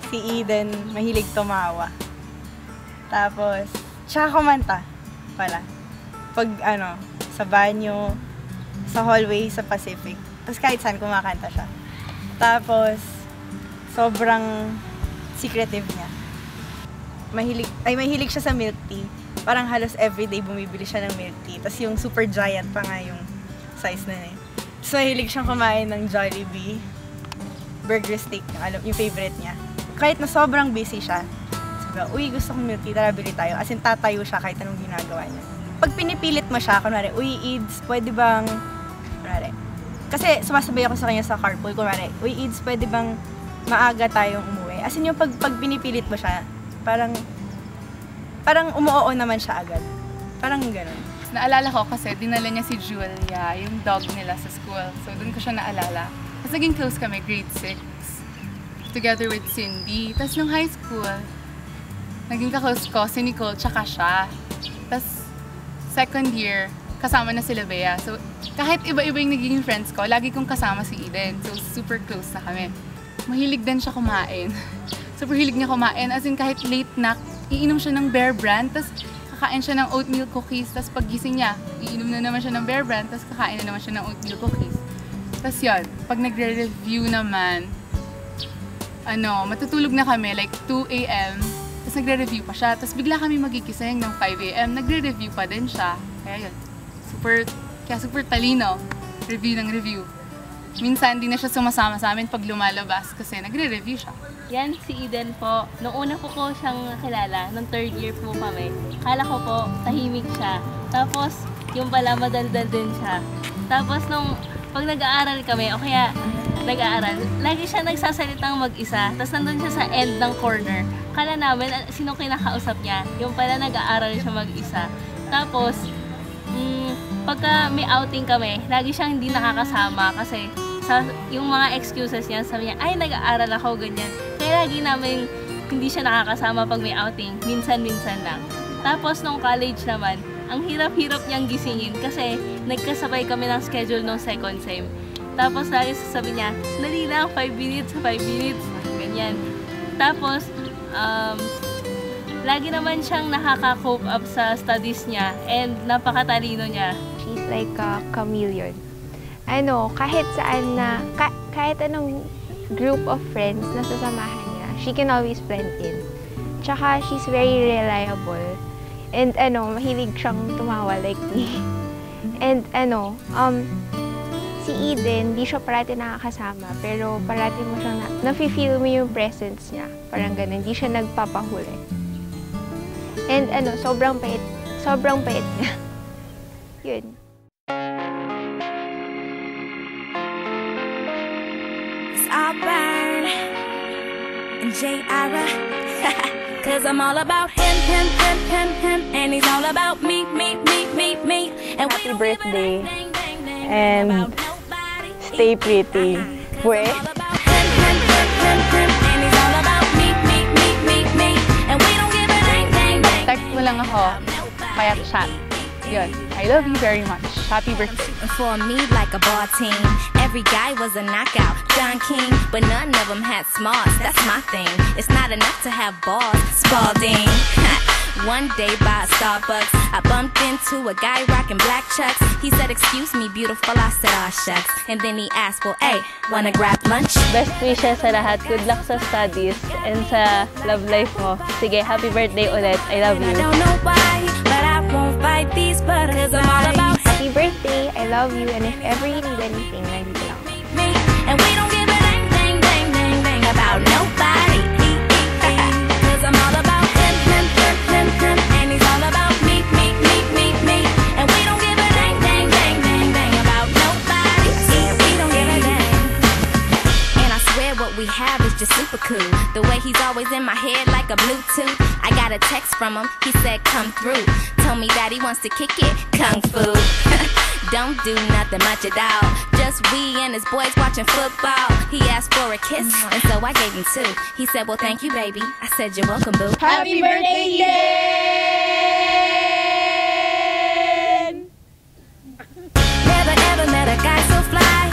Si Eden, mahilig tumawa. Tapos, tsaka kumanta pala. Pag sa banyo, sa hallway, sa Pacific. Tapos kahit saan kumakanta siya. Tapos, sobrang secretive niya. Mahilig siya sa milk tea. Parang halos everyday bumibili siya ng milk tea. Tapos yung super giant pa nga yung size na yun. So, mahilig siyang kumain ng Jollibee burger steak, yung favorite niya. Kahit na sobrang busy siya, sabi, uy, gusto kong milk tea, tara bili tayo. As in, tatayo siya kahit anong ginagawa niya. Pag pinipilit mo siya, kunwari, uy, Ids, pwede bang, kunwari, kasi sumasabay ako sa kanya sa carpool, kunwari, uy, Ids, pwede bang maaga tayong umuwi? As in, yung pag pinipilit mo siya, parang umuoo naman siya agad. Parang gano'n. Naalala ko kasi dinala niya si Julia, yung dog nila sa school. So, doon ko siya naalala. Tapos naging close kami, grade 6. Together with Cindy. Tapos nung high school, naging ka-close ko si Nicole tsaka siya. Tapos, second year, kasama na sila Bea. So, kahit iba-iba yung naging friends ko, lagi kong kasama si Eden. So, super close na kami. Mahilig din siya kumain. Super hilig niya kumain. As in, kahit late na, iinom siya ng Bear Brand. Tapos, kakain siya ng oatmeal cookies, tapos paggising niya, iinom na naman siya ng Bear Brand, tapos kakain na naman siya ng oatmeal cookies. Tapos yun, pag nagre-review naman, matutulog na kami, like 2 AM, tapos nagre-review pa siya, tapos bigla kami magigising ng 5 AM, nagre-review pa din siya. Kaya yun, super talino, review ng review. Minsan, hindi na siya sumasama sa amin pag lumalabas kasi nagre-review siya. Yan, si Eden po. Nung una po ko siyang kilala, nung third year po kami, kala ko po, tahimik siya. Tapos, yung pala, madaldal din siya. Tapos, pag nag-aaral kami, o kaya nag-aaral, lagi siya nagsasalitang mag-isa. Tapos, nandun siya sa end ng corner. Kala namin, sino kinakausap niya? Yung pala, nag-aaral siya mag-isa. Tapos, pagka may outing kami, lagi siyang hindi nakakasama kasi yung mga excuses niya, sabi niya, ay, nag-aaral ako, ganyan. Kaya lagi namin hindi siya nakakasama pag may outing, minsan-minsan lang. Tapos, nung college naman, ang hirap-hirap niyang gisingin kasi nagkasabay kami ng schedule nung second sem. Tapos, lagi sasabi niya, dali lang, 5 minutes, ganyan. Tapos, lagi naman siyang nakaka-cope up sa studies niya and napakatalino niya. She's like a chameleon. Kahit saan na, kahit anong group of friends na sasamahan niya, she can always blend in. Tsaka, she's very reliable. And mahilig siyang tumawa like me. And si Eden, di siya parati nakakasama, pero parati mo siyang nafe-feel mo yung presence niya. Parang ganun, di siya nagpapahuli. And sobrang pait niya. Yun. I burn and J.I.R.A. Cause I'm all about him, and he's all about me. And happy birthday and stay pretty. We. Text mo lang ako, kaya chat. Yun. I love you very much. Happy birthday. For me, like a ball team, every guy was a knockout. John King, but none of them had smarts. That's my thing. It's not enough to have balls. Spalding. One day by a Starbucks, I bumped into a guy rocking black chucks. He said, "Excuse me, beautiful." I said, "Aw, shucks." And then he asked, "Well, hey, wanna grab lunch?" Best wishes sa lahat. Good luck sa studies and sa love life mo. Sige, happy birthday ulit. I love you. I don't know why, but I won't fight these butters. I'm all about happy birthday, I love you, and if ever you need anything, nandito lang. And we don't give a dang about nobody. Cause I'm all about him, and he's all about me. And we don't give a dang about nobody. We don't give a dang. And I swear what we have is just super cool. The way he's always in my head like a Bluetooth. I got a text from him, he said come through. Told me that he wants to kick it, kung fu. Don't do nothing much at all. Just we and his boys watching football. He asked for a kiss, and so I gave him 2. He said, "Well, thank you, baby." I said, "You're welcome, boo." Happy birthday, Eden! Never ever met a guy so fly.